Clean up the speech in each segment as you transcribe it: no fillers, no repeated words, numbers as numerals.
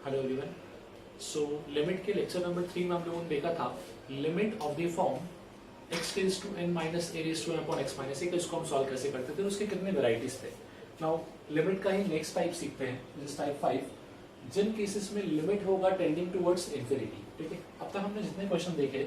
Hello everyone. So limit के lecture number 3 में हम लोगों ने देखा था limit of the form x tends to n minus a raise to n upon x minus a का इसको हम सॉल्व कैसे करते थे, उसके कितने वेराइटीज थे। नाउ लिमिट का ही नेक्स्ट टाइप सीखते हैं, दिस टाइप 5, जिन केसेस में लिमिट होगा टेंडिंग टुवर्ड्स इंफिनिटी। ठीक है, अब तक हमने जितने क्वेश्चन देखे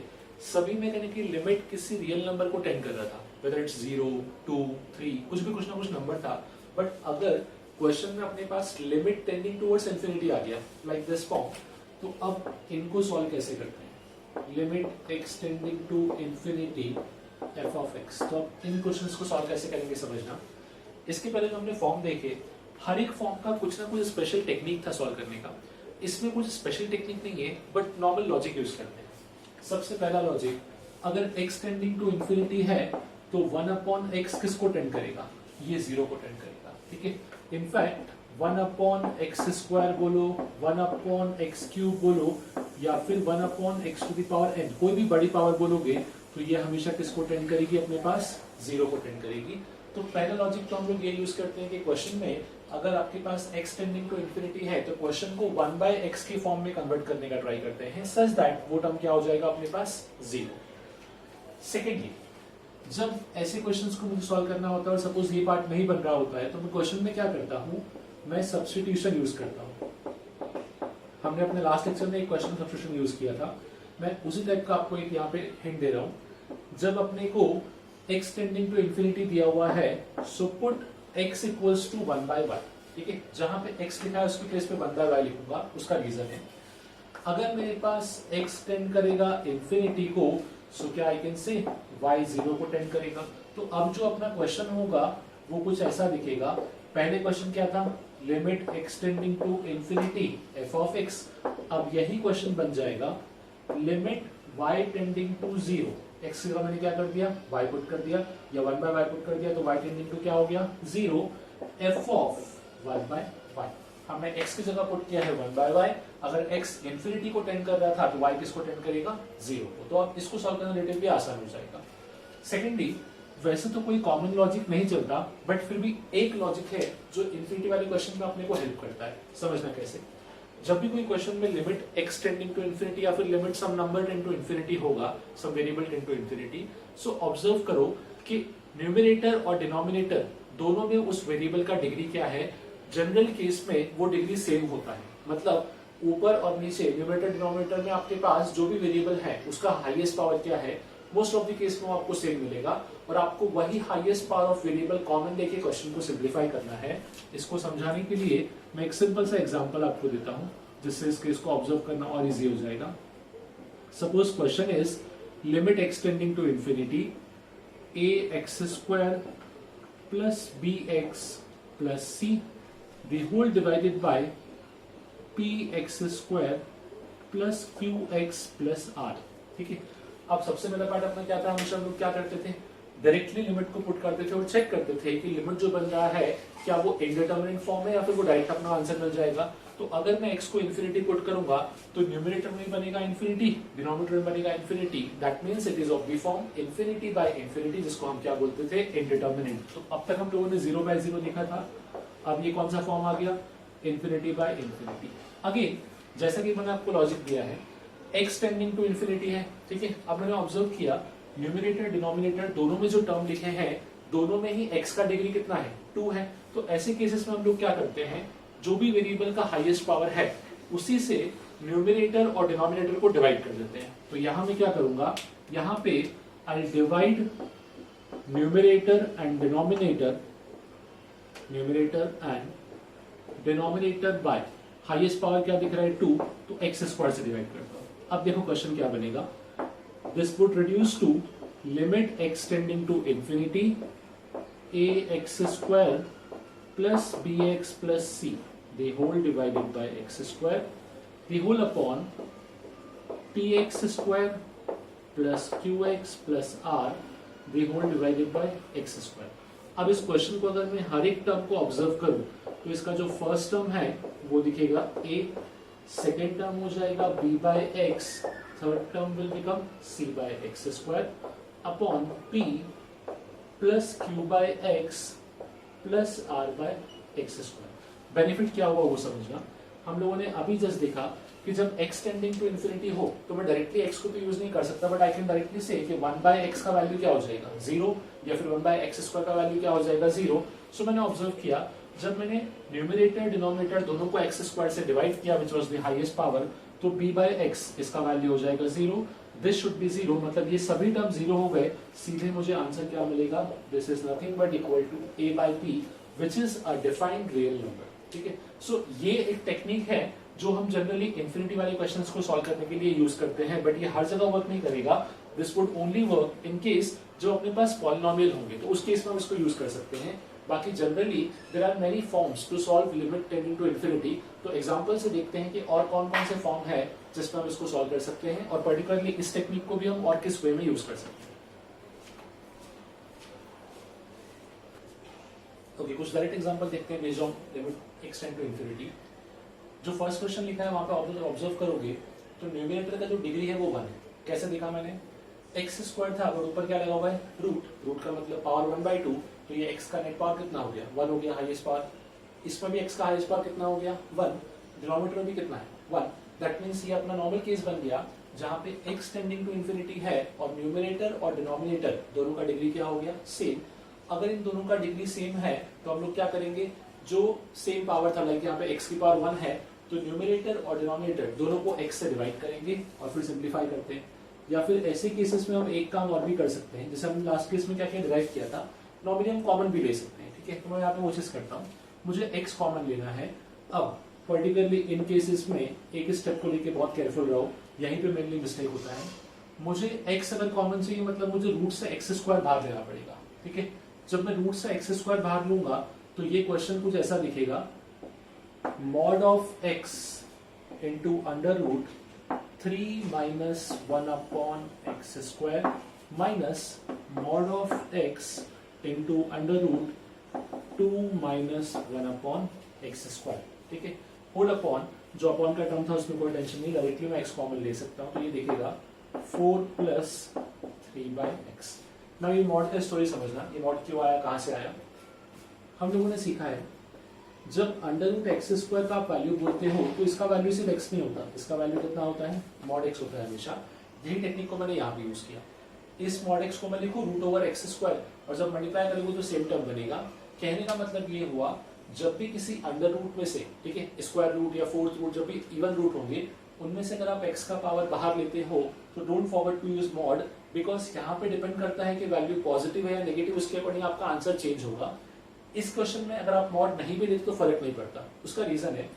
सभी में कहने की लिमिट किसी रियल नंबर को टेंड कर रहा था, वेदर इट्स 0, 2, 3, कुछ ना कुछ नंबर था। बट अगर क्वेश्चन में अपने पास लिमिट टेंडिंग टुवर्ड्स इंफिनिटी आ गया लाइक दिस फॉर्म, तो अब इनको सॉल्व कैसे करते हैं। Limit x tending to infinity f of x, तो अब इन क्वेश्चंस को सॉल्व कैसे करेंगे समझना। इसके पहले जो हमने फॉर्म देखे, हर एक फॉर्म का कुछ ना कुछ स्पेशल टेक्निक था सॉल्व करने का। इसमें कुछ स्पेशल टेक्निक नहीं है, बट नॉर्मल लॉजिक यूज करते हैं। सबसे पहला लॉजिक, अगर x टेंडिंग टू इंफिनिटी है तो 1 अपॉन x किसको टेंड करेगा, ये 0 को टेंड करेगा। ठीक है, इनफैक्ट 1 अपॉन एक्स स्क्वायर बोलो, 1 अपॉन एक्स क्यूब बोलो, या फिर 1 upon x to the power n, कोई भी बड़ी पावर बोलोगे तो ये हमेशा किसको टेंड करेगी, अपने पास 0 को टेंड करेगी। तो पहला लॉजिक तो हम लोग ये यूज करते हैं कि क्वेश्चन में अगर आपके पास x टेंडिंग टू इंफिनिटी है तो क्वेश्चन को 1 बाय x की फॉर्म में कन्वर्ट करने का ट्राई करते हैं, सच दैट वो टर्म क्या हो जाएगा अपने पास 0। सेकेंडली, जब ऐसे क्वेश्चंस को मुझे सॉल्व करना होता है और सपोज ये पार्ट नहीं बन रहा होता है, तो मैं क्वेश्चन में क्या करता हूँ, मैं सब्स्टिट्यूशन यूज करता हूँ। हमने अपने लास्ट लेक्चर में एक क्वेश्चन सब्स्टिट्यूशन यूज किया था, मैं उसी टाइप का आपको एक यहाँ पे हिंट दे रहा हूँ। जब अपने को x टेंडिंग टू इंफिनिटी दिया हुआ है, so put x equals to 1 by y। ठीक है, जहां पे x लिखा है उसकी प्लेस पे 1 बाय y लिखूंगा, उसका रीजन है अगर मेरे पास x टेंड करेगा इंफिनिटी को, सो क्या आई कैन से y 0 को टेंड करेगा। तो अब जो अपना क्वेश्चन होगा वो कुछ ऐसा दिखेगा। पहले क्वेश्चन क्या था, limit x tending to infinity f of x। अब यही क्वेश्चन बन जाएगा limit y tending to 0, x की जगह मैंने क्या कर दिया, y पुट कर दिया, या 1 बाय y पुट कर दिया, तो y टेंडिंग टू क्या हो गया 0, f ऑफ 1 बाय y। हमने x की जगह पुट किया है 1 बाय y। अगर x इंफिनिटी को टेंड कर रहा था तो y किसको टेंड करेगा 0 को। तो अब इसको सॉल्व करना रिलेटिवली आसान हो जाएगा। सेकेंडली, वैसे तो कोई कॉमन लॉजिक नहीं चलता, बट फिर भी एक लॉजिक है जो इंफिनिटी वाले क्वेश्चन में अपने को हेल्प करता है। समझना कैसे, जब भी कोई क्वेश्चन में limit x tending to infinity या फिर limit some number tend to infinity होगा, some variable tend to infinity, so observe करो कि न्यूमरेटर और डिनोमिनेटर दोनों में उस वेरिएबल का डिग्री क्या है। जनरल केस में वो डिग्री सेम होता है, मतलब ऊपर और नीचे न्यूमरेटर डिनोमिनेटर में आपके पास जो भी वेरिएबल है उसका हाईएस्ट पावर क्या है, मोस्ट ऑफ द केस में आपको सेम मिलेगा, और आपको वही highest power of variable common लेके क्वेश्चन को सिंप्लीफाई करना है। इसको समझाने के लिए मैं एक सिंपल सा एग्जांपल आपको देता हूं, जिससे इस केस को ऑब्जर्व करना और इजी हो जाएगा। Suppose question is limit x tending to infinity ax square plus bx plus c the whole divided by px square plus qx plus r। ठीक है, अब सबसे पहला पार्ट अपना क्या था, हमेशा हम लोग क्या करते थे, डायरेक्टली लिमिट को पुट करते थे और चेक करते थे कि लिमिट जो बन रहा है क्या वो इंडिटरमिनेट फॉर्म है या फिर वो डायरेक्ट अपना आंसर मिल जाएगा। तो अगर मैं x को इंफिनिटी पुट करूंगा तो न्यूमरेटर में बनेगा इंफिनिटी, डिनोमिनेटर में बनेगा infinity, that means it is of the form infinity by infinity, जिसको हम क्या बोलते थे, इंडिटरमिनेट। तो अब तक हम लोगों ने 0 बाय 0 लिखा था, अब ये कौन सा फॉर्म आ गया, इंफिनिटी बाय इंफिनिटी। अगेन जैसा कि मैंने आपको लॉजिक दिया है, x टेंडिंग टू इंफिनिटी है। ठीक है, अब मैंने ऑब्जर्व किया न्यूमरेटर डिनोमिनेटर दोनों में जो टर्म लिखे हैं दोनों में ही x का डिग्री कितना है, 2 है। तो ऐसे केसेस में हम लोग क्या करते हैं, जो भी वेरिएबल का हाईएस्ट पावर है उसी से न्यूमरेटर और डिनोमिनेटर को डिवाइड कर देते हैं। तो यहां मैं क्या करूंगा, यहां पे I divide numerator and denominator, numerator and denominator by highest power क्या दिख रहा है 2, तो x स्क्वायर से डिवाइड करता हूं। अब देखो क्वेश्चन क्या बनेगा, this would reduce to limit x tending to infinity ax square plus bx plus c the whole divided by x square the whole upon px square plus qx plus r the whole divided by x square। अब इस question को अगर मैं हर एक term को observe करूं तो इसका जो फर्स्ट टर्म है वो दिखेगा a, सेकेंड टर्म हो जाएगा b by x, third term will become c by x square upon p plus q by x plus r by x square. Benefit क्या हुआ वो समझना, हम लोगों ने अभी जस्ट देखा कि जब x टेंडिंग टू इन्फिनिटी हो तो मैं डायरेक्टली x को तो यूज नहीं कर सकता, बट आई कैन डायरेक्टली से कि 1/x का वैल्यू क्या हो जाएगा 0, या फिर 1/x² का वैल्यू क्या हो जाएगा 0। सो मैंने ऑब्जर्व किया जब मैंने न्यूमरेटर डिनोमिनेटर दोनों को x² से डिवाइड किया which was the highest power, तो b/x इसका वैल्यू हो जाएगा 0, दिस शुड बी 0, मतलब ये सभी टर्म 0 हो गए। सीधे मुझे आंसर क्या मिलेगा, this is nothing but equal to a/p which is a defined real number. ठीक है, सो ये एक टेक्निक है जो हम जनरली इंफिनिटी वाले क्वेश्चंस को सॉल्व करने के लिए यूज करते हैं, बट ये हर जगह वर्क नहीं करेगा। This would only work in case जो अपने पास पॉलिनोमियल होंगे, तो उस केस में हम इसको यूज कर सकते हैं। बाकी generally there are many forms to solve limit tending to infinity. तो एग्जांपल से देखते हैं कि और कौन कौन से फॉर्म है जिसमें हम इसको सॉल्व कर सकते हैं, और पर्टिकुलरली इस टेक्निक को भी हम और किस वे में यूज कर सकते हैं। ओके, कुछ डायरेक्ट एग्जांपल देखते हैं based on limit x tends to infinity. जो फर्स्ट क्वेश्चन लिखा है वहां पे ऑब्जर्व करोगे तो न्यूमरेटर का जो डिग्री है वो 1 है। कैसे देखा मैंने, x² था और ऊपर क्या लगा हुआ है रूट का मतलब पावर 1/2, तो ये x का नेट पावर कितना हो गया 1 हो गया हाईएस्ट पावर। इसमें भी x का हाईएस्ट पावर कितना हो गया 1, डिनोमिनेटर में भी कितना है 1। दैट मींस ये अपना नॉर्मल केस बन गया जहां पे x टेंडिंग टू इन्फिनिटी है और न्यूमरेटर और डिनोमिनेटर दोनों का डिग्री क्या हो गया सेम। अगर इन दोनों का डिग्री सेम है तो हम लोग क्या करेंगे, जो सेम पावर था लाइक यहाँ पे x की पावर 1 है तो न्यूमरेटर और डिनोमिनेटर दोनों को x से डिवाइड करेंगे और फिर सिंप्लीफाई करते हैं। या फिर ऐसे केसेस में हम एक काम और भी कर सकते हैं, जैसे हमने लास्ट केस में क्या क्या डिराइव किया था, नॉर्मली हम कॉमन भी ले सकते हैं। ठीक है, तो मैं यहाँ पे कोशिश करता हूँ, मुझे x कॉमन लेना है। अब पर्टिकुलरली इन केसेस में एक स्टेप को लेके बहुत केयरफुल रहो, यहीं पे मेनली मिस्टेक होता है। मुझे x अगर कॉमन चाहिए मतलब मुझे रूट से x² बाहर लेना पड़ेगा। ठीक है, जब मैं रूट से x² बाहर लूंगा तो ये क्वेश्चन कुछ ऐसा दिखेगा, mod of x into under root 3 minus 1 upon x square minus mod of x into under root 2 minus 1 upon x square। ठीक है, होल अपॉन जो अपॉन का टर्म था उसमें कोई टेंशन नहीं, डायरेक्टली मैं x कॉमन ले सकता हूं, तो ये दिखेगा 4 plus 3/x। ना ये मॉड का स्टोरी समझना, ये मॉड क्यों आया कहां से आया। हम लोगों ने सीखा है जब अंडर रूट x² का आप वैल्यू बोलते हो तो इसका वैल्यू सिर्फ x नहीं होता, इसका वैल्यू कितना होता है मॉड x होता है हमेशा। यही टेक्निक को मैंने यहाँ पे यूज किया। इस मॉड x को मैं लिखूं √x² और जब मल्टीप्लाई करूंगा तो सेम टर्म बनेगा। कहने का मतलब ये हुआ जब भी किसी अंडर रूट में से, ठीक है, स्क्वायर रूट या फोर्थ रूट, जब भी इवन रूट होंगे उनमें से अगर आप x का पावर बाहर लेते हो तो don't forward to use mod, because यहाँ पे डिपेंड करता है कि वैल्यू पॉजिटिव है या नेगेटिव, उसके अकॉर्डिंग आपका आंसर चेंज होगा। इस क्वेश्चन में अगर आप मॉड नहीं भी लेते तो फर्क नहीं पड़ता। उसका रीजन है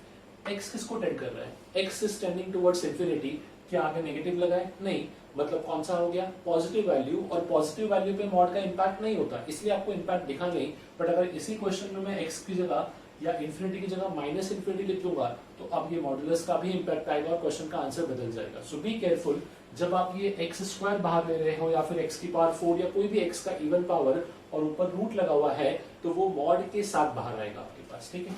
x किसको टेंड कर रहा है, x is tending towards infinity. क्या आगे नेगेटिव लगा है, नहीं, मतलब कौन सा हो गया पॉजिटिव वैल्यू, और पॉजिटिव वैल्यू पे मॉड का इंपैक्ट नहीं होता, इसलिए आपको इंपैक्ट दिखा नहीं। बट अगर इसी क्वेश्चन में मैं x की जगह या इन्फिनिटी की जगह माइनस इन्फिनिटी लिख दूंगा तो अब ये मॉडुलस का भी इंपैक्ट आएगा और क्वेश्चन का आंसर बदल जाएगा। सो बी केयरफुल, जब आप ये x² बाहर ले रहे हो या फिर x की पावर 4 या कोई भी x का इवन पावर और ऊपर रूट लगा हुआ है तो वो मॉड के साथ बाहर आएगा आपके पास। ठीक है,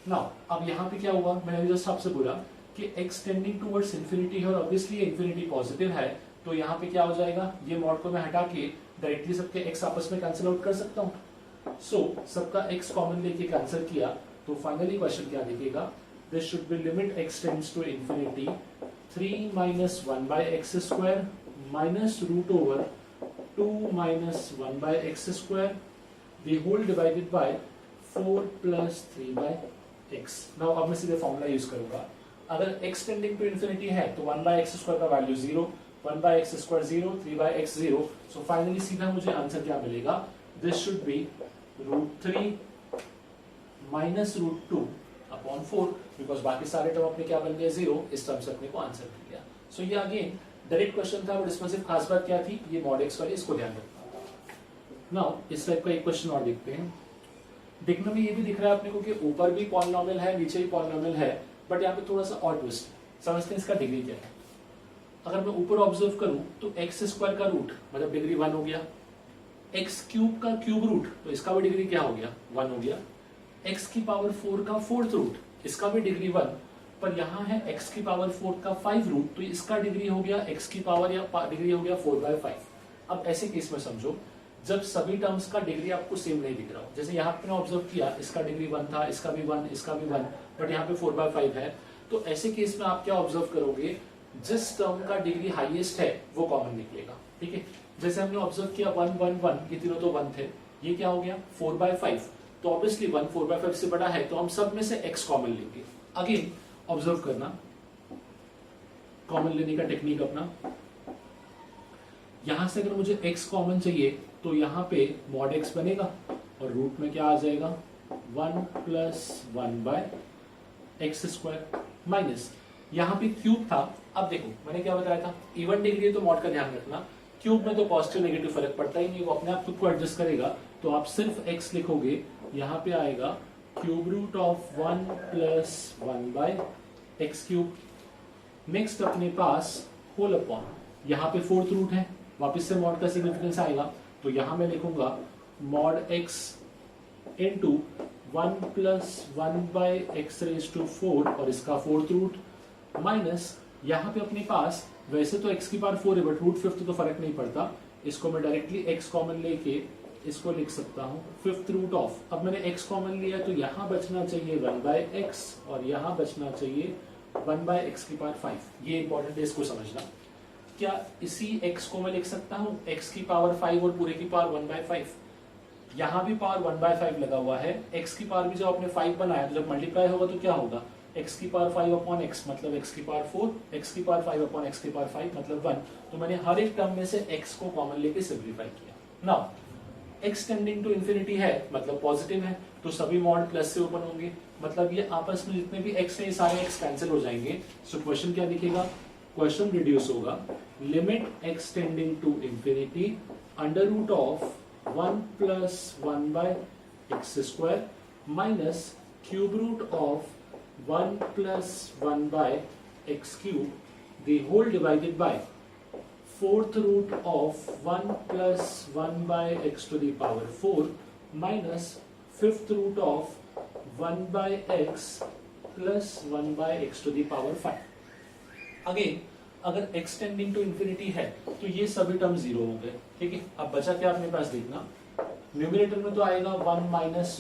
नाउ अब यहाँ पे क्या हुआ, मैंने जस्ट आपसे बोला कि x टेंडिंग टुवर्ड्स इंफिनिटी है और ऑब्वियसली इंफिनिटी पॉजिटिव है, तो यहाँ पे क्या हो जाएगा, ये मॉड को मैं हटा के डायरेक्टली सबके x आपस में कैंसिल आउट कर सकता हूँ। सो सबका x कॉमन लेके कैंसिल किया तो फाइनली क्वेश्चन क्या दिखेगा, this should be limit x tends to infinity 3 minus 1/x² minus √2 minus 1/x², the whole divided by 4 plus 3/x। Now अब मैं सीधे फॉर्मूला यूज करूंगा। अगर x टेंडिंग टू इंफिनिटी है तो 1/x² का value 0, 1/x² 0, 3/x 0। So finally सीधा मुझे आंसर क्या मिलेगा, this should B √3 minus √2 upon 4, because बाकी सारे टर्म अपने क्या बन गए 0, इस टर्म से अपने को आंसर मिल गया। सो ये अगेन डायरेक्ट क्वेश्चन था, बट इसमें सिर्फ खास बात क्या थी, ये मॉड x वाले, इसको ध्यान रखना। नाउ इस टाइप का एक क्वेश्चन और देखते हैं। देखने में ये भी दिख रहा है अपने को कि ऊपर भी पॉलिनोमियल है नीचे भी पॉलिनोमियल है, बट यहाँ पे थोड़ा सा और ट्विस्ट है। समझते हैं इसका डिग्री क्या है। अगर मैं ऊपर ऑब्जर्व करूं तो x² का रूट मतलब डिग्री 1 हो गया, x³ का क्यूब रूट तो इसका भी डिग्री क्या हो गया 1 हो गया, x की पावर 4 का फोर्थ रूट इसका भी डिग्री 1, पर यहाँ है x की पावर 4 का 5 रूट तो इसका डिग्री हो गया x की पावर या डिग्री हो गया 4/5। अब ऐसे केस में समझो जब सभी टर्म्स का डिग्री आपको सेम नहीं दिख रहा हो, जैसे यहाँ पे ऑब्जर्व किया इसका डिग्री 1 था, इसका भी 1, इसका भी 1, बट यहाँ पे 4/5 है, तो ऐसे केस में आप क्या ऑब्जर्व करोगे, जिस टर्म का डिग्री हाईएस्ट है वो कॉमन निकलेगा, ठीक है। जैसे हमने ऑब्जर्व किया 1 1 1, ये तीनों तो 1 थे, ये क्या हो गया 4/5, तो ऑब्वियसली 1 4/5 से बड़ा है, तो हम सब में से x कॉमन लेंगे। अगेन ऑब्जर्व करना कॉमन लेने का टेक्निक अपना, यहां से अगर मुझे x कॉमन चाहिए तो यहाँ पे मॉड x बनेगा और रूट में क्या आ जाएगा 1 + 1/x² माइनस यहाँ पे क्यूब था। अब देखो मैंने क्या बताया था, इवन डिग्री है तो मॉड का ध्यान रखना, क्यूब में तो पॉजिटिव नेगेटिव फर्क पड़ता ही नहीं, वो अपने आप खुद को एडजस्ट करेगा। तो आप सिर्फ x लिखोगे, यहाँ पे आएगा cube root of 1 + 1/x³। Next अपने पास होल अपॉन, यहाँ पे फोर्थ रूट है, वापस से मॉड का सिग्निफिकेंस आएगा, तो यहां मैं लिखूंगा मॉड x इंटू 1 + 1/x⁴ और इसका फोर्थ रूट माइनस यहाँ पे अपने पास वैसे तो x की पावर 4 है बट रूट फिफ्थ तो फर्क नहीं पड़ता, इसको मैं डायरेक्टली x कॉमन लेके इसको लिख सकता हूँ फिफ्थ रूट ऑफ, अब मैंने x कॉमन लिया तो यहाँ बचना चाहिए 1/x और यहाँ बचना चाहिए 1/x⁵। ये इंपॉर्टेंट है, इसको समझना। क्या इसी x को मैं लिख सकता हूँ x की पावर 5 और पूरे की पावर 1/5, यहाँ भी पावर 1/5 लगा हुआ है, x की पावर भी जब आपने 5 बनाया तो जब मल्टीप्लाई होगा तो क्या होगा x की पावर 5/x मतलब x की पावर 4, x की पावर 5/x की पावर 5 मतलब 1। तो मैंने हर एक टर्म में से x को कॉमन लेके सिंप्लीफाई किया। Now x tending to infinity है मतलब पॉजिटिव है, तो सभी मॉड प्लस से ओपन होंगे, मतलब ये आपस में जितने भी x है ये सारे x कैंसिल हो जाएंगे। सो क्वेश्चन क्या दिखेगा, क्वेश्चन रिड्यूस होगा limit x tending to infinity under root of 1 + 1/x² minus cube root of 1 + 1/x³ the whole divided by fourth root of 1 + 1/x⁴ minus fifth root of 1/x + 1/x⁵। Again अगर x tending to infinity है तो ये सभी term zero हो गए, ठीक है। अब बचा क्या अपने पास देखना, न्यूमरेटर में तो आएगा 1 -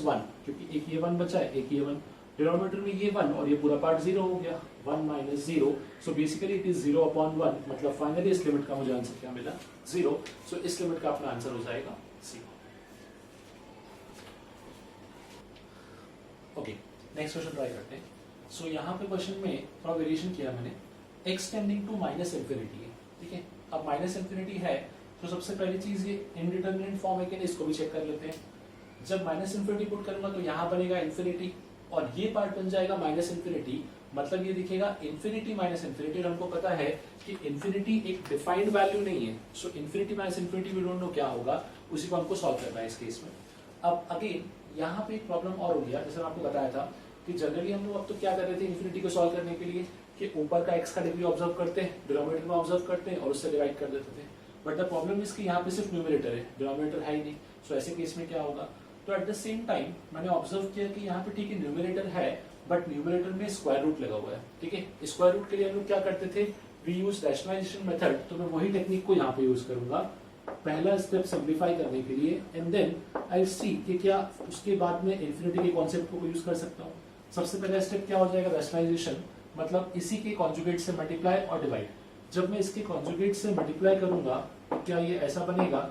1 क्योंकि एक ये 1 बचा है, एक ये 1, डिनोमिनेटर में ये 1 और ये पूरा पार्ट 0 हो गया, 1 - 0। सो बेसिकली इट इज 0/1, मतलब फाइनली इस लिमिट का मुझे आंसर क्या मिला 0। सो इस लिमिट का अपना आंसर हो जाएगा 0। ओके नेक्स्ट क्वेश्चन ट्राई करते हैं। सो यहाँ पे क्वेश्चन में थोड़ा वेरिएशन किया मैंने, x tending to minus infinity है, ठीक है। अब माइनस इंफिनिटी है तो सबसे पहली चीज ये इनडिटरमिनेट फॉर्म है कि नहीं, इसको भी चेक कर लेते हैं। जब माइनस इंफिनिटी पुट करूंगा तो यहाँ बनेगा इंफिनिटी और ये पार्ट बन जाएगा माइनस इंफिनिटी, मतलब ये दिखेगा इंफिनिटी माइनस इंफिनिटी। हमको पता है कि इंफिनिटी एक डिफाइंड वैल्यू नहीं है, so infinity minus infinity we don't know क्या होगा, उसी को हमको सॉल्व करना है इस केस में। अब अगेन यहाँ पे एक प्रॉब्लम और हो गया, जैसे मैं आपको बताया था कि जनरली हम लोग अब तो क्या कर रहे थे इंफिनिटी को सॉल्व करने के लिए कि ऊपर का x का डिग्री ऑब्जर्व करते हैं, डिनोमिनेटर में ऑब्जर्व करते हैं और उससे डिवाइड कर देते थे। बट द प्रॉब्लम इज कि यहाँ पे सिर्फ न्यूमरेटर है, डिनोमिनेटर है ही नहीं। सो ऐसे केस में क्या होगा, तो एट द सेम टाइम मैंने ऑब्जर्व किया कि यहाँ पे ठीक है न्यूमरेटर है बट न्यूमरेटर में स्क्वायर रूट लगा हुआ है, ठीक है। स्क्वायर रूट के लिए हम लोग क्या करते थे, वी यूज रैशनलाइजेशन मेथड, तो मैं वही टेक्निक को यहाँ पे यूज करूंगा पहला स्टेप सिंप्लीफाई करने के लिए, एंड देन आई सी कि क्या उसके बाद में इंफिनिटी के कॉन्सेप्ट को यूज कर सकता हूँ। सबसे पहला स्टेप क्या हो जाएगा, रैशनलाइजेशन, मतलब इसी के कॉन्जुगेट से मल्टीप्लाई और डिवाइड। जब मैं इसके कॉन्जुगेट से मल्टीप्लाई करूंगा तो क्या ये ऐसा बनेगा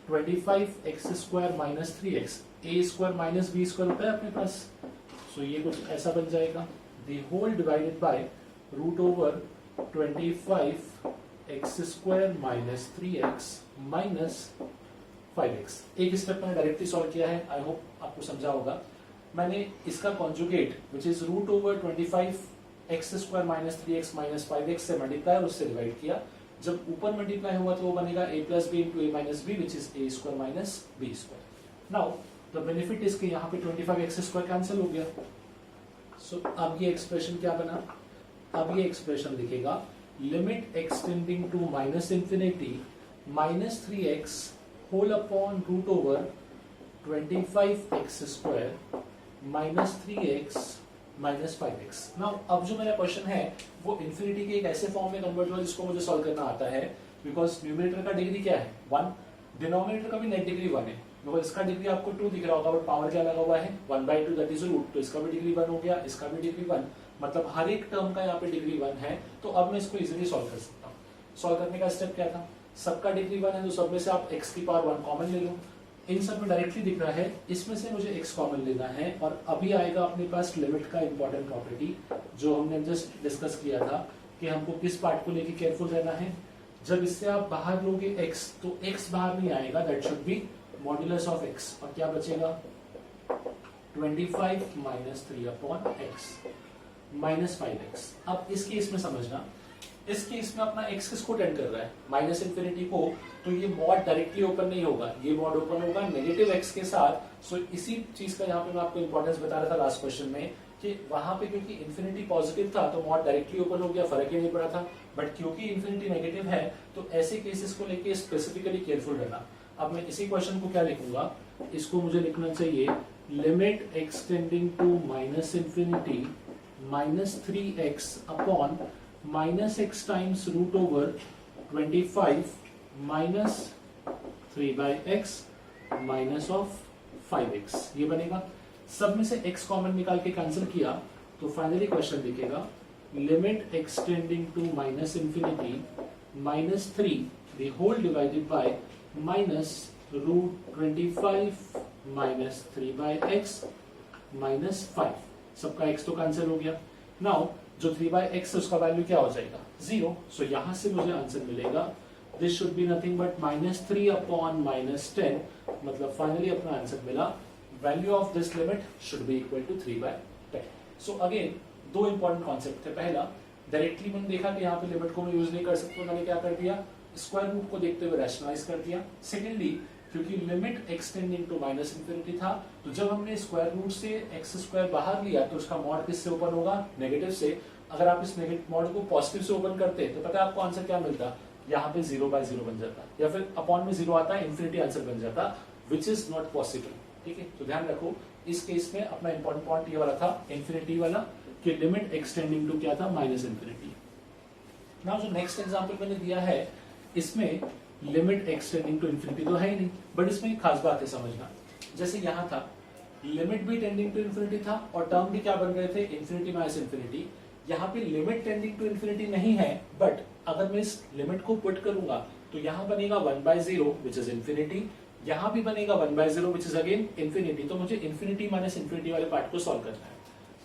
25x² - 3x, a² - b² होता है अपने पास, सो ये कुछ ऐसा बन जाएगा, the whole divided by root over 25x² - 3x minus 5x। एक स्टेप मैंने डायरेक्टली सॉल्व किया है, आई होप आपको समझा होगा। मैंने इसका conjugate which is root over 25x² - 3x minus 5x से मल्टीप्लाई और उससे डिवाइड किया। जब ऊपर मल्टीप्लाई हुआ तो वो बनेगा a + b × a - b which is a² - b²। Now the benefit is कि यहाँ पे 25x² कैंसिल हो गया। सो अब ये एक्सप्रेशन क्या बना, अब ये एक्सप्रेशन दिखेगा limit x tending to minus infinity -3x whole upon root over 25x² - 3x minus 5x। Now अब जो मेरा क्वेश्चन है वो इंफिनिटी के एक ऐसे फॉर्म में कन्वर्ट हुआ जिसको मुझे सॉल्व करना आता है, बिकॉज न्यूमरेटर का डिग्री क्या है 1, डिनोमिनेटर का भी नेट डिग्री 1 है, बिकॉज इसका डिग्री आपको 2 दिख रहा होगा बट पावर क्या लगा हुआ है 1/2 दैट इज रूट, तो इसका भी डिग्री 1 हो गया, इसका भी डिग्री 1, मतलब हर एक टर्म का यहाँ पे डिग्री 1 है, तो अब मैं इसको इजीली सॉल्व कर सकता हूँ। सॉल्व करने का स्टेप क्या था, सबका डिग्री 1 है तो सब में से आप x की पावर 1 कॉमन ले लो। इन सब में डायरेक्टली दिख रहा है, इसमें से मुझे x कॉमन लेना है, और अभी आएगा अपने पास लिमिट का इंपॉर्टेंट प्रॉपर्टी जो हमने जस्ट डिस्कस किया था कि हमको किस पार्ट को लेके केयरफुल रहना है। जब इससे आप बाहर लोगे x, तो x बाहर नहीं आएगा, that should B modulus of x, और क्या बचेगा 25 minus 3 upon x minus 5x। अब इस केस में समझना, इस केस में अपना x किसको टेंड कर रहा है, माइनस इंफिनिटी को, तो ये मॉड डायरेक्टली ओपन नहीं होगा, ये मॉड ओपन होगा नेगेटिव x के साथ। सो इसी चीज का यहाँ पे मैं आपको इंपॉर्टेंस बता रहा था लास्ट क्वेश्चन में कि वहां पे क्योंकि इंफिनिटी पॉजिटिव था तो मॉड डायरेक्टली ओपन हो गया, फर्क ही नहीं पड़ा था, बट क्योंकि इंफिनिटी नेगेटिव है तो ऐसे केसेस को लेके स्पेसिफिकली केयरफुल रहना। अब मैं इसी क्वेश्चन को क्या लिखूंगा, इसको मुझे लिखना चाहिए limit x tending to minus infinity minus 3x upon minus x times root over 25 minus 3/x minus of 5x, ये बनेगा। सब में से x कॉमन निकाल के कैंसिल किया तो फाइनली क्वेश्चन लिखेगा limit x tending to minus infinity minus 3 the whole divided by minus root 25 minus 3/x minus 5। सबका x तो कैंसिल हो गया। नाउ जो 3/x है उसका वैल्यू क्या हो जाएगा 0। सो यहां से मुझे आंसर मिलेगा this should be nothing but minus 3 upon minus 10, मतलब फाइनली अपना आंसर मिला value of this limit should be equal to 3/10। So again दो इंपॉर्टेंट कॉन्सेप्ट थे। पहला, डायरेक्टली मैंने देखा कि यहाँ पे लिमिट को मैं यूज नहीं कर सकता, मैंने क्या कर दिया, स्क्वायर रूट को देखते हुए रैशनलाइज कर दिया। सेकेंडली, क्योंकि limit x tending to minus infinity था, तो जब हमने स्क्वायर रूट से एक्स स्क्वायर बाहर लिया तो उसका मॉड किससे ओपन होगा, नेगेटिव से। अगर आप इस नेगेटिव मॉड को पॉजिटिव से ओपन करते तो पता है आपको आंसर क्या मिलता, यहाँ पे 0/0 बन जाता, या फिर अपॉन में 0 आता है, इंफिनिटी आंसर बन जाता, विच इज नॉट पॉसिबल। ठीक है, तो ध्यान रखो इस केस में अपना इंपॉर्टेंट पॉइंट ये वाला था, इंफिनिटी वाला, कि लिमिट एक्सटेंडिंग टू क्या था, माइनस इंफिनिटी। नाउ जो नेक्स्ट एग्जांपल मैंने दिया है, इसमें लिमिट एक्सटेंडिंग टू इंफिनिटी तो है ही नहीं, बट इसमें एक खास बात है समझना। जैसे यहाँ था लिमिट भी टेंडिंग टू इंफिनिटी था और टर्म भी क्या बन गए थे, इंफिनिटी माइनस इंफिनिटी। यहाँ पे लिमिट टेंडिंग टू इंफिनिटी नहीं है, बट अगर मैं इस लिमिट को पुट करूंगा तो यहाँ बनेगा 1/0 विच इज इंफिनिटी, यहाँ भी बनेगा 1/0 विच इज अगेन इंफिनिटी। तो मुझे इंफिनिटी माइनस इंफिनिटी वाले पार्ट को सॉल्व करना है।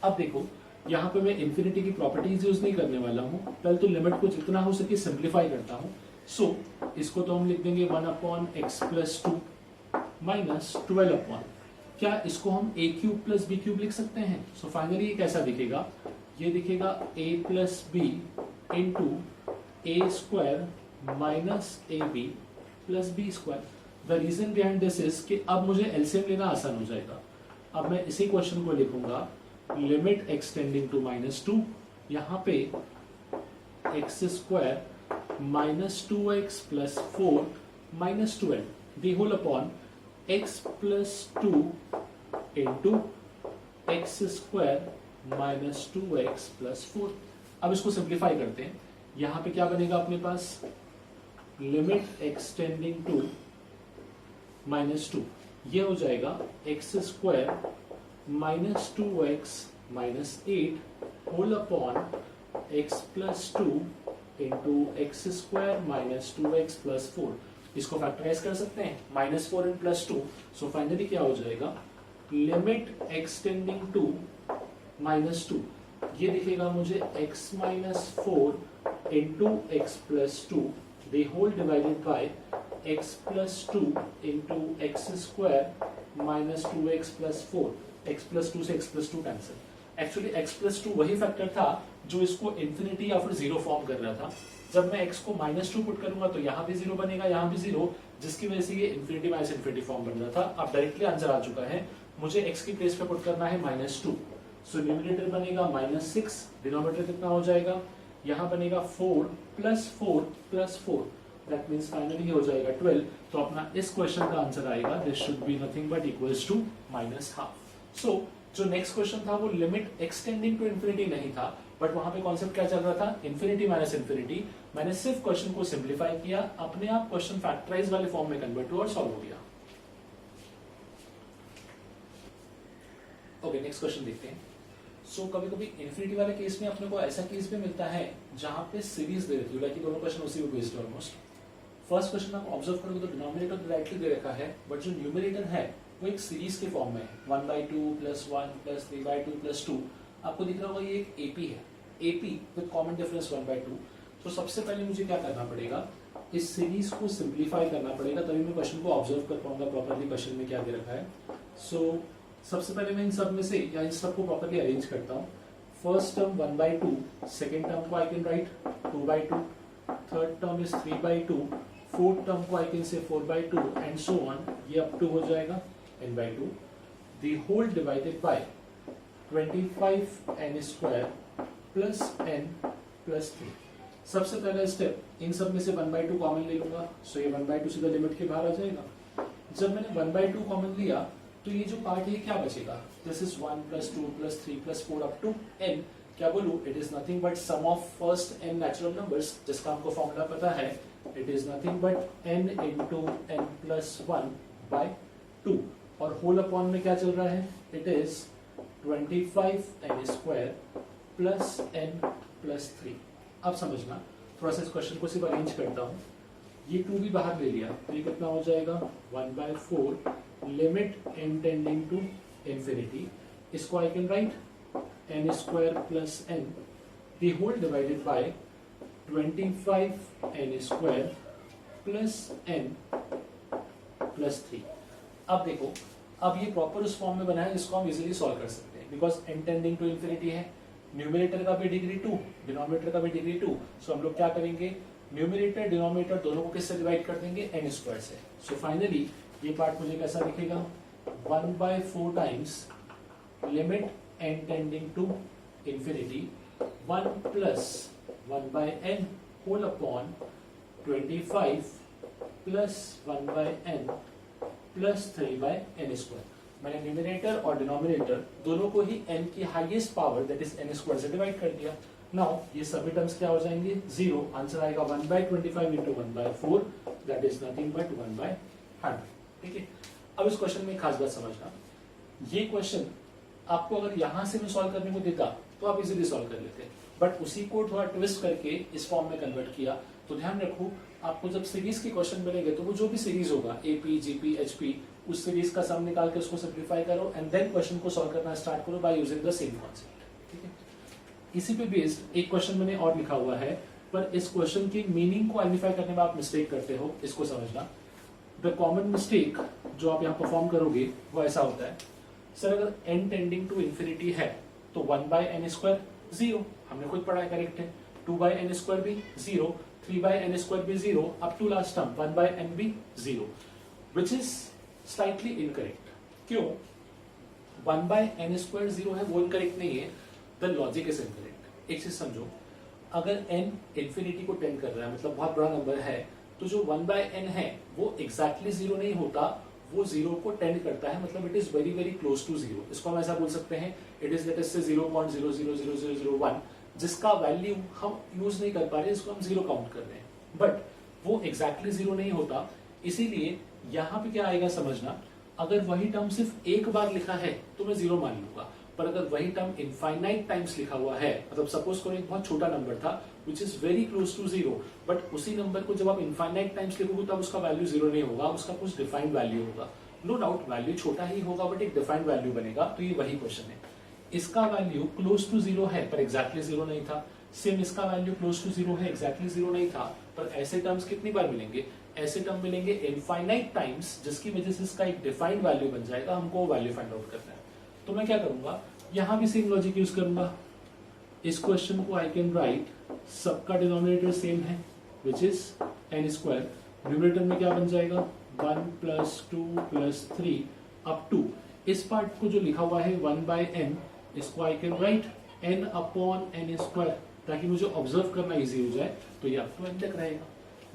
अब देखो यहाँ पे मैं इंफिनिटी की प्रॉपर्टीज यूज नहीं करने वाला हूँ, पहले तो लिमिट को जितना हो सके सिंप्लीफाई करता हूँ। सो इसको तो हम लिख देंगे 1/x + 2 माइनस 12 अपॉन, क्या इसको हम a³ + b³ लिख सकते हैं। सो फाइनली ये कैसा दिखेगा, ये दिखेगा a + b into a² minus ab + b²। The reason behind this is कि अब मुझे एलसीएम लेना आसान हो जाएगा। अब मैं इसी क्वेश्चन को लिखूंगा लिमिट एक्सटेंडिंग टू -2, यहाँ पे x² minus 2x + 4 minus 12 the whole upon x + 2 into x² minus 2x + 4। अब इसको सिंप्लीफाई करते हैं, यहाँ पे क्या बनेगा अपने पास, लिमिट एक्सटेंडिंग टू -2, ये हो जाएगा x² minus 2x minus 8 whole upon x + 2 into x² minus 2x + 4। इसको फैक्टराइज कर सकते हैं, -4 + +2। सो फाइनली क्या हो जाएगा, लिमिट एक्सटेंडिंग टू -2, ये दिखेगा मुझे x - 4 into x + 2 the whole divided by x + 2 into x² minus 2x + 4। x + 2 से x + 2 कैंसिल। एक्चुअली x + 2 वही फैक्टर था जो इसको इंफिनिटी या फिर 0 फॉर्म कर रहा था। जब मैं x को -2 पुट करूंगा तो यहाँ भी 0 बनेगा, यहाँ भी 0, जिसकी वजह से ये इंफिनिटी माइनस इंफिनिटी फॉर्म बन रहा था। अब डायरेक्टली आंसर आ चुका है, मुझे x की प्लेस पे पुट करना है -2। सो न्यूमरेटर बनेगा -6, डिनोमिनेटर कितना हो जाएगा, यहाँ बनेगा 4 + 4 + 4, दैट मींस फाइनली हो जाएगा 12। तो अपना इस क्वेश्चन का आंसर आएगा this should be nothing but equals to -½ so जो नेक्स्ट क्वेश्चन था वो लिमिट एक्सटेंडिंग टू इंफिनिटी नहीं था, बट वहां पे कॉन्सेप्ट क्या चल रहा था, इंफिनिटी माइनस इंफिनिटी। मैंने सिर्फ क्वेश्चन को सिंप्लीफाई किया, अपने आप क्वेश्चन फैक्टराइज वाले फॉर्म में कन्वर्ट हुआ और सॉल्व हो गया। ओके, नेक्स्ट क्वेश्चन देखते हैं। सो कभी कभी इन्फिनिटी वाले केस में अपने को ऐसा केस भी मिलता है जहां पे सीरीज दे रखी है, लाइक दोनों क्वेश्चन उसी पे बेस्ड है ऑलमोस्ट। फर्स्ट क्वेश्चन आप ऑब्जर्व करोगे तो डिनोमिनेटर डायरेक्टली दे रखा है, बट जो न्यूमरेटर है वो एक सीरीज के फॉर्म में है, 1/2 + 1 + 3/2 + 2। आपको दिख रहा होगा ये एक एपी है, एपी विद कॉमन डिफरेंस 1/2। तो सबसे पहले मुझे क्या करना पड़ेगा, इस सीरीज को सिंप्लीफाई करना पड़ेगा, तभी मैं क्वेश्चन को ऑब्जर्व कर पाऊंगा प्रॉपर्ली क्वेश्चन में क्या दे रखा है। सो सबसे पहले मैं इन सब में से या इन सब को प्रॉपर्ली अरेंज करता हूँ। फर्स्ट टर्म 1/2, सेकेंड टर्म को I can write 2/2, third term is 3/2, fourth term को I can say 4/2 and so on, ये अप टू हो जाएगा n/2, the whole divided by 25n² plus n plus 3। सबसे पहला step, इन सब में से 1/2 कॉमन ले लूंगा, सो ये 1/2 सीधा लिमिट के बाहर आ जाएगा। जब मैंने 1/2 कॉमन लिया तो ये जो पार्ट है क्या बचेगा, this is 1 + 2 + 3 + 4 up to n। क्या बोलूं, it is nothing but sum of first n natural numbers, जिसका हमको फॉर्मूला पता है, it is nothing but n × n + 1/2, और होल अपॉन में क्या चल रहा है, it is 25n² plus n plus 3। अब समझना, थोड़ा सा इस क्वेश्चन को सिर्फ अरेंज करता हूँ। ये 2 भी बाहर ले लिया तो ये कितना हो जाएगा, 1/4 limit n tending to infinity, इसको I can write n² plus n, the whole divided by 25n² plus n plus 3। अब देखो, अब ये प्रॉपर उस फॉर्म में बना है जिसको हम इजीली सॉल्व कर सकते हैं, because n tending to infinity है, न्यूमरेटर का भी डिग्री 2, डिनोमिनेटर का भी डिग्री 2। सो हम लोग क्या करेंगे, न्यूमरेटर डिनोमिनेटर दोनों को किससे डिवाइड कर देंगे, n² से। सो फाइनली ये पार्ट मुझे कैसा दिखेगा, 1/4 times limit n tending to infinity 1 plus 1/n whole upon 25 plus 1/n plus 3/n²। मैंने न्यूमरेटर और डिनोमिनेटर दोनों को ही n की highest power that is n² से डिवाइड कर दिया। नाउ ये सभी टर्म्स क्या हो जाएंगे, 0। आंसर आएगा 1/25 × 1/4 दैट इज नथिंग बट 1/100। ठीक है, अब इस क्वेश्चन में एक खास बात समझना, ये क्वेश्चन आपको अगर यहां से भी सॉल्व करने को देता तो आप इजीली सॉल्व कर लेते, बट उसी को थोड़ा ट्विस्ट करके इस फॉर्म में कन्वर्ट किया। तो ध्यान रखो, आपको जब सीरीज के क्वेश्चन मिलेंगे तो वो जो भी सीरीज होगा, एपी, जीपी, एचपी, उस सीरीज का सम निकाल के उसको सिंप्लीफाई करो एंड देन क्वेश्चन को सॉल्व करना स्टार्ट करो by using the same concept. ठीक है, इसी पे बेस्ड एक क्वेश्चन मैंने और लिखा हुआ है, पर इस क्वेश्चन की मीनिंग को आइडेंटिफाई करने में आप मिस्टेक करते हो, इसको समझना। द कॉमन मिस्टेक जो आप यहाँ परफॉर्म करोगे वो ऐसा होता है, सर अगर n टेंडिंग टू इंफिनिटी है तो 1/n² 0, हमने खुद पढ़ा है, करेक्ट है। 2/n² भी 0, 3/n² भी 0, up to last term 1/n भी 0, विच इज स्लाइटली इनकरेक्ट। क्यों, 1/n² 0 है वो इनकरेक्ट नहीं है, द लॉजिक इज इनकरेक्ट। एक चीज समझो, अगर n इंफिनिटी को टेंड कर रहा है, मतलब बहुत बड़ा नंबर है, तो जो 1/n है वो एग्जैक्टली 0 नहीं होता, वो 0 को टेंड करता है, मतलब it is very very close to 0। इसको हम ऐसा बोल सकते हैं, इट इज लेट अस से 0.000001, जिसका वैल्यू हम यूज नहीं कर पा रहे, इसको हम 0 काउंट कर रहे हैं, बट वो एग्जैक्टली 0 नहीं होता। इसीलिए यहाँ पे क्या आएगा समझना, अगर वही टर्म सिर्फ एक बार लिखा है तो मैं 0 मान लूंगा, पर अगर वही टर्म इनफाइनाइट टाइम्स लिखा हुआ है, मतलब सपोज करो एक बहुत छोटा नंबर था which is very close to 0, but उसी नंबर को जब आप इनफाइनाइट टाइम्स लिखोगे तब उसका वैल्यू 0 नहीं होगा, उसका कुछ डिफाइंड वैल्यू होगा। नो डाउट वैल्यू छोटा ही होगा, बट एक डिफाइंड वैल्यू बनेगा। तो ये वही क्वेश्चन है, इसका वैल्यू क्लोज टू 0 है पर एग्जैक्टली 0 नहीं था, सेम इसका वैल्यू क्लोज टू 0 है, एग्जैक्टली 0 नहीं था, पर ऐसे टर्म्स कितनी बार मिलेंगे, ऐसे टर्म मिलेंगे इनफाइनाइट टाइम्स, जिसकी वजह से इसका एक डिफाइंड वैल्यू बन जाएगा। हमको वैल्यू फाइंड आउट करना है, तो मैं क्या करूंगा, यहां भी सेम लॉजिक यूज करूंगा। इस क्वेश्चन को आई कैन राइट, सबका डिनोमिनेटर सेम है विच इज n², न्यूमरेटर में क्या बन जाएगा 1 + 2 + 3 अप टू, इस पार्ट को जो लिखा हुआ है 1/n, इसको आई कैन राइट n/n², ताकि मुझे ऑब्जर्व करना इजी हो जाए। तो ये अप टू n तक रहेगा।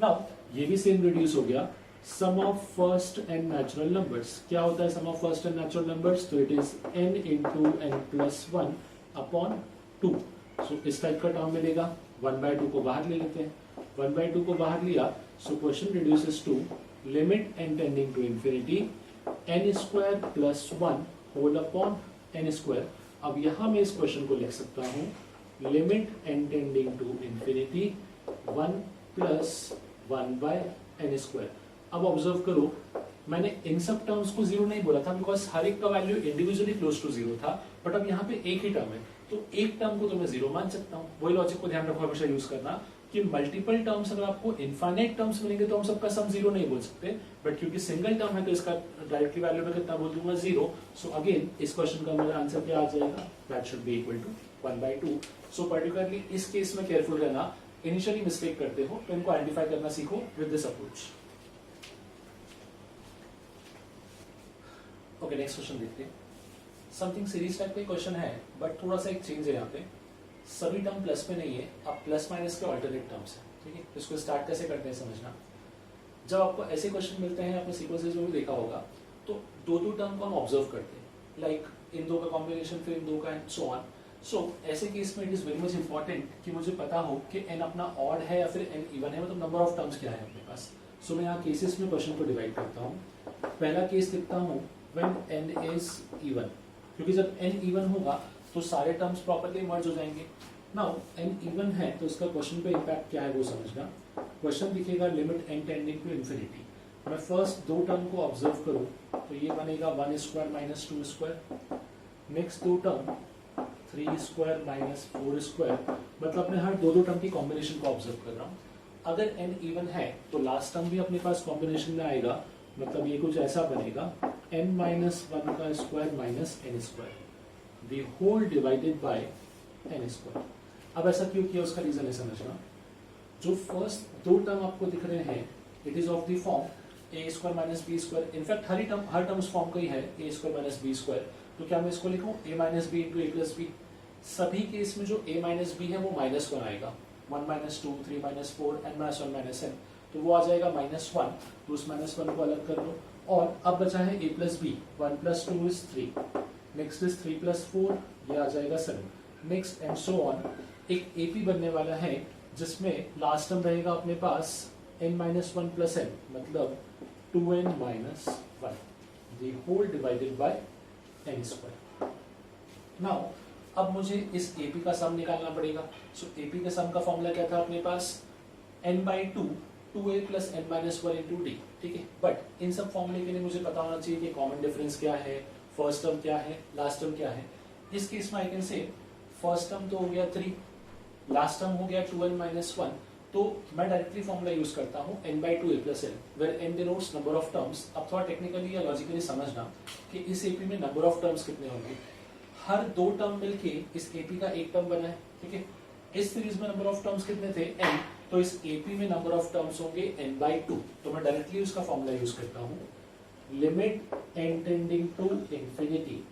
नाउ ये भी सेम रिड्यूस हो गया, sum of first n natural numbers. क्या होता है sum of first n natural numbers, तो it is n × n + 1 upon 2। So इस टाइप का टर्म मिलेगा। 1/2 को बाहर ले लेते हैं, 1/2 को बाहर लिया, so question reduces to limit n tending to infinity n² + 1 whole upon n²। अब यहां मैं इस क्वेश्चन को लिख सकता हूं limit n tending to infinity 1 plus 1 by n square. अब ऑब्जर्व करो, मैंने इन सब टर्म्स को जीरो नहीं बोला था बिकॉज हर एक का value individually close to zero था, बट अब यहाँ पे एक ही टर्म है तो एक टर्म को तो मैं जीरो मान सकता हूँ। वही लॉजिक को ध्यान रखो हमेशा यूज करना कि मल्टीपल टर्म्स अगर आपको इनफाइनाइट टर्म्स मिलेंगे तो हम सबका सम जीरो नहीं बोल सकते, बट क्योंकि सिंगल टर्म है तो इसका डायरेक्टली वैल्यू में कितना बोल दूंगा जीरो। सो अगेन इस क्वेश्चन का मेरा आंसर क्या आ जाएगा, that should be equal to 1/2। So particularly इस केस में केयरफुल रहना, इनिशियली मिस्टेक करते हो तो इनको आइडेंटिफाई करना सीखो with this approach. Okay next question देखते हैं। समथिंग सीरीज टाइप का क्वेश्चन है बट थोड़ा सा एक चेंज है यहाँ पे, सभी टर्म प्लस में नहीं है, अब प्लस माइनस के ऑल्टरनेट टर्म्स है, ठीक है। इसको स्टार्ट कैसे करते हैं समझना। जब आपको ऐसे क्वेश्चन मिलते हैं आपने सीक्वेंसेस में भी देखा होगा तो दो दो टर्म को हम ऑब्जर्व करते हैं, लाइक इन दो का कॉम्बिनेशन फिर इन दो का एंड सो ऑन। सो ऐसे केस में it is very much important कि मुझे पता हो कि एन अपना ऑड है या फिर एन इवन है, मतलब नंबर ऑफ टर्म्स क्या है अपने पास। सो मैं यहाँ केसेस में क्वेश्चन को डिवाइड करता हूँ। पहला केस लिखता हूँ व्हेन एन इज इवन, क्योंकि जब एन इवन होगा तो सारे टर्म्स प्रॉपर्ली मर्ज हो जाएंगे। नाउ एन इवन है तो इसका क्वेश्चन पे इम्पैक्ट क्या है वो समझना। क्वेश्चन दिखेगा limit n tending to infinity. मैं फर्स्ट दो टर्म को ऑब्जर्व करूं तो ये बनेगा 1 स्क्वायर माइनस 2 स्क्वायर, नेक्स्ट दो टर्म 3 स्क्वायर माइनस 4 स्क्वायर, मतलब मैं हर दो दो टर्म की कॉम्बिनेशन को ऑब्जर्व कर रहा हूँ। अगर एन इवन है तो लास्ट टर्म भी अपने पास कॉम्बिनेशन में आएगा, मतलब ये कुछ ऐसा बनेगा n माइनस 1 का square minus n square, the whole divided by n square. अब ऐसा क्यों किया उसका रीजन है समझना। जो फर्स्ट दो टर्म आपको दिख रहे हैं it is of the form a square minus b square, in fact हर टर्म उस फॉर्म का ही है a square minus b square. तो क्या मैं इसको लिखूं a minus b into a plus b. सभी केस में जो ए माइनस बी है वो माइनस 1 आएगा, 1 minus 2 3 minus 4 n minus 1 minus n, तो वो आ जाएगा -1, तो उस -1 को अलग कर लो। और अब बचा है a plus b, 1 plus 2 is 3, next is 3 plus 4, ये आ जाएगा 7, नेक्स्ट एंड सो ऑन। एक AP बनने वाला है जिसमें लास्ट टर्म रहेगा अपने पास n माइनस 1 प्लस एन, मतलब 2n minus 1, the whole divided by n square. Now अब मुझे इस AP का सम निकालना पड़ेगा। सो AP के सम का फॉर्मूला क्या था अपने पास, n/2 2a plus n minus 1 into D, ठीक है। बट इन सब फॉर्मूले के लिए मुझे पता होना चाहिए कि कॉमन डिफरेंस क्या है, फर्स्ट टर्म क्या है, लास्ट टर्म क्या है। इस केस में आई कैन से फर्स्ट टर्म तो हो गया 3, लास्ट टर्म हो गया 2n माइनस 1, तो मैं डायरेक्टली फॉर्मूला यूज करता हूँ n/2 a plus n, where n denotes number of terms. अब थोड़ा टेक्निकली या लॉजिकली समझना कि इस AP में नंबर ऑफ टर्म्स कितने होंगे। हर दो टर्म मिलके इस AP का एक टर्म बना है, ठीक है। इस सीरीज में नंबर ऑफ टर्म्स कितने थे n, तो इस AP में नंबर ऑफ टर्म्स होंगे n/2, तो मैं डायरेक्टली उसका फॉर्मूला यूज करता हूँ limit n tending to infinity,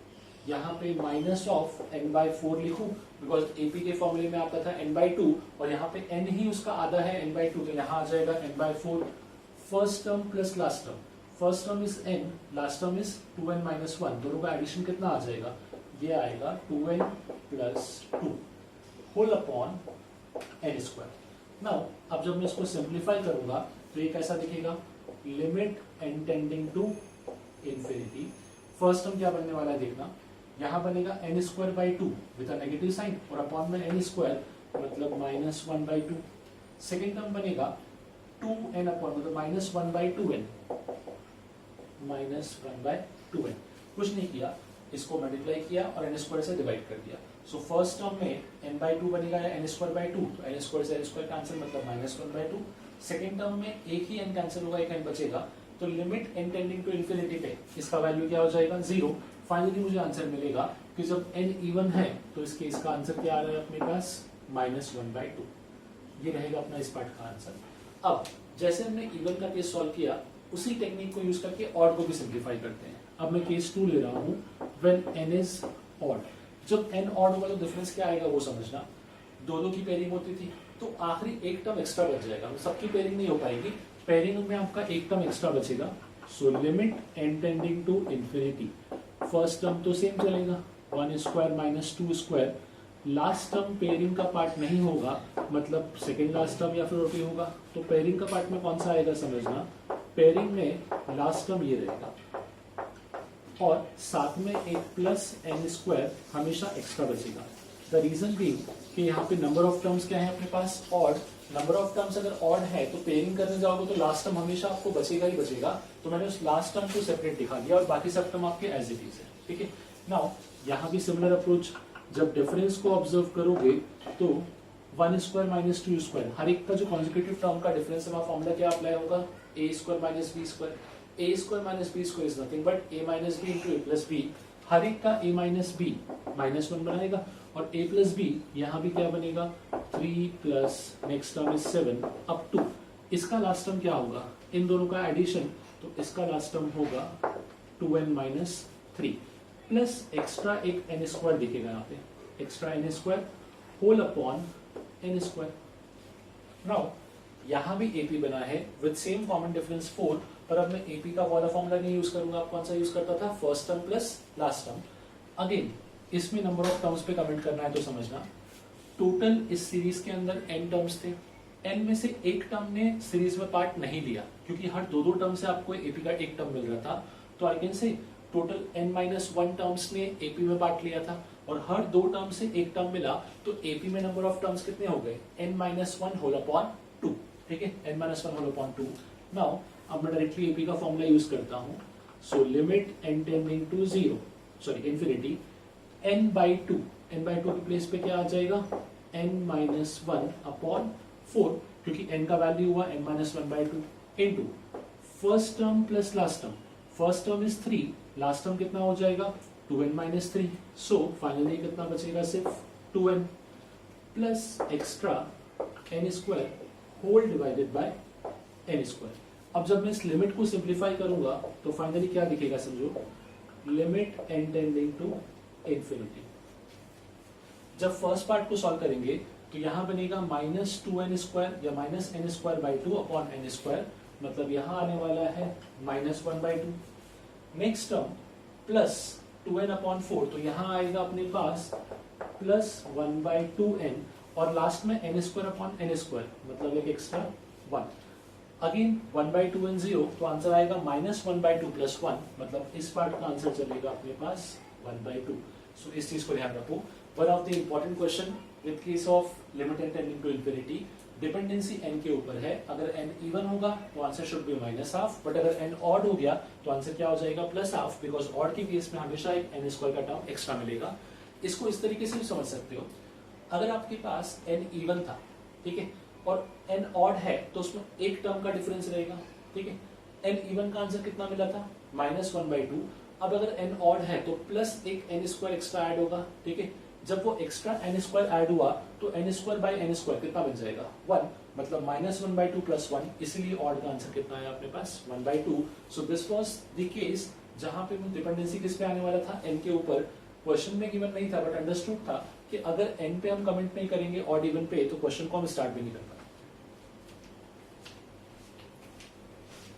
यहाँ पे माइनस ऑफ n/4 लिखूं बिकॉज AP के फॉर्मूले में आता था n/2 और यहाँ पे n ही उसका आधा है n/2, तो यहाँ आ जाएगा n/4। First term plus last term, first term is n, last term is 2n minus 1, दोनों का एडिशन कितना आ जाएगा, ये आएगा 2n plus 2 whole upon n square. Now अब जब मैं इसको सिंप्लीफाई करूंगा तो ये कैसा दिखेगा, limit n tending to infinity. First term क्या बनने वाला है देखना, यहाँ बनेगा n square by 2 with a negative sign और अपॉन में n स्क्वायर मतलब -1/2। सेकेंड टर्म बनेगा 2n अपॉन मतलब -1/2n, -1/2n। कुछ नहीं किया, इसको मल्टीप्लाई किया और n स्क्वायर से डिवाइड कर दिया। सो फर्स्ट टर्म में n/2 बनेगा या n स्क्वायर बाई 2, तो n स्क्वायर से n स्क्वायर कैंसिल मतलब -1/2। सेकेंड टर्म में एक ही n कैंसिल होगा, एक n बचेगा, तो limit n tending to infinity पे इसका वैल्यू क्या हो जाएगा 0। फाइनली मुझे आंसर मिलेगा कि जब n इवन है तो इसके इसका आंसर क्या आ रहा है अपने पास -1/2। ये रहेगा अपना इस पार्ट का आंसर। अब जैसे हमने इवन का केस सॉल्व किया उसी टेक्निक को यूज करके ऑड को भी सिंप्लीफाई करते हैं। अब मैं केस 2 ले रहा हूँ व्हेन n इज ऑड। जब n ऑड होगा तो डिफरेंस क्या आएगा वो समझना। दो की पेयरिंग होती थी तो आखिरी एक टर्म एक्स्ट्रा बच जाएगा, सबकी पेयरिंग नहीं हो पाएगी, पेयरिंग में आपका एक टर्म एक्स्ट्रा बचेगा। So limit n tending to infinity, first term तो सेम चलेगा 1 square minus 2 square, last term pairing का पार्ट नहीं होगा, मतलब सेकेंड लास्ट टर्म या फिर ओटी होगा, तो पेयरिंग का पार्ट में कौन सा आएगा समझना। पेयरिंग में लास्ट टर्म ये रहेगा, और साथ में एक प्लस एन स्क्वायर हमेशा एक्स्ट्रा बचेगा। द रीजन भी कि यहाँ पे नंबर ऑफ टर्म्स क्या है अपने पास, ऑड। नंबर ऑफ टर्म्स अगर ऑड है तो पेयरिंग करने जाओगे तो लास्ट टर्म हमेशा आपको बचेगा ही बचेगा, तो मैंने उस लास्ट टर्म को सेपरेट दिखा दिया और बाकी सब टर्म आपके एज इट इज है। ठीक है, नाउ यहाँ भी सिमिलर अप्रोच, जब डिफरेंस को ऑब्जर्व करोगे तो 1 स्क्वायर माइनस 2 स्क्वायर, हर एक का जो कॉन्जिक्यूटिव टर्म का डिफरेंस है फॉर्मूला क्या अप्लाई होगा, a square minus b square. A square minus b square is nothing but a minus b into a plus b. हर एक का ए माइनस बी -1 बनाएगा और a प्लस बी यहाँ भी क्या बनेगा 3 plus next term is 7 up to, इसका लास्ट टर्म क्या होगा, इन दोनों का एडिशन, तो इसका लास्ट टर्म होगा 2n माइनस 3 प्लस एक्स्ट्रा एक n स्क्वायर दिखेगा यहाँ पे, extra n square whole upon n square. Now यहाँ भी AP बना है विद सेम कॉमन डिफरेंस 4, पर अब मैं AP का वाला फॉर्मूला नहीं यूज करूंगा, आप कौन सा यूज करता था, first term plus last term. Again इसमें नंबर ऑफ टर्म्स पे कमेंट करना है तो समझना, टोटल इस सीरीज के अंदर n टर्म्स थे, n में से एक टर्म ने सीरीज में पार्ट नहीं लिया क्योंकि हर दो टर्म से आपको AP का एक टर्म मिल रहा था, तो आई कैन से टोटल n-1 टर्म्स ने AP में पार्ट लिया था और हर दो टर्म से एक टर्म मिला, तो AP में नंबर ऑफ टर्म्स कितने हो गए, n-1 होल अपॉन 2। ठीक है, n-1 होल अपॉन 2। नाउ अब मैं डायरेक्टली AP का फॉर्मूला यूज करता हूं, so limit n tending to 0 sorry infinity n by 2 की प्लेस पे क्या आ जाएगा, n-1 अपॉन 4, क्योंकि n का वैल्यू हुआ n-1 by 2 into first term plus last term. First term is 3, last term कितना हो जाएगा 2n-3, सो फाइनली कितना बचेगा, सिर्फ 2n plus extra n square whole divided by n square. अब जब मैं इस लिमिट को सिंप्लीफाई करूंगा तो फाइनली क्या दिखेगा, समझो, limit n tending to infinity. जब फर्स्ट पार्ट को सॉल्व करेंगे तो यहां बनेगा -2n स्क्वायर या -n square by 2 upon n square, मतलब यहां आने वाला है -1 by 2। Next term plus 2n upon 4, तो यहां आएगा अपने पास +1 बाई 2n और लास्ट में n square upon n square, मतलब एक एक्स्ट्रा 1। अगेन 1 बाई 2 एंड 0, तो आंसर आएगा -1 बाई 2 प्लस 1, मतलब इस पार्ट का आंसर चलेगा अपने पास 1 बाई 2। सो इस चीज को ध्यान रखो। One of the important question with case of limit n tending to infinity, dependency n के ऊपर है, अगर n इवन होगा तो answer should be -half, but अगर n ऑड हो गया तो आंसर क्या हो जाएगा, +हाफ, बिकॉज ऑड के केस में हमेशा एक n स्क्वायर का टर्म एक्स्ट्रा मिलेगा। इसको इस तरीके से भी समझ सकते हो, अगर आपके पास n इवन था, ठीक है, और n ऑड है तो उसमें एक टर्म का डिफरेंस रहेगा। ठीक है, n इवन का आंसर कितना मिला था, -1 बाई 2। अब अगर n ऑड है तो प्लस एक n स्क्वायर एक्स्ट्रा ऐड होगा। ठीक है, जब वो एक्स्ट्रा n स्क्वायर ऐड हुआ तो n square by n square कितना बन जाएगा, 1, मतलब -1 बाई 2 प्लस 1, इसलिए ऑड का आंसर कितना है अपने पास, 1 by 2। So this was the case जहां पे वो डिपेंडेंसी किस पे आने वाला था, n के ऊपर। क्वेश्चन में गिवन नहीं था बट अंडरस्टूड था कि अगर n पे हम कमेंट नहीं करेंगे ऑड इवन पे तो क्वेश्चन को हम स्टार्ट भी नहीं कर पाएंगे।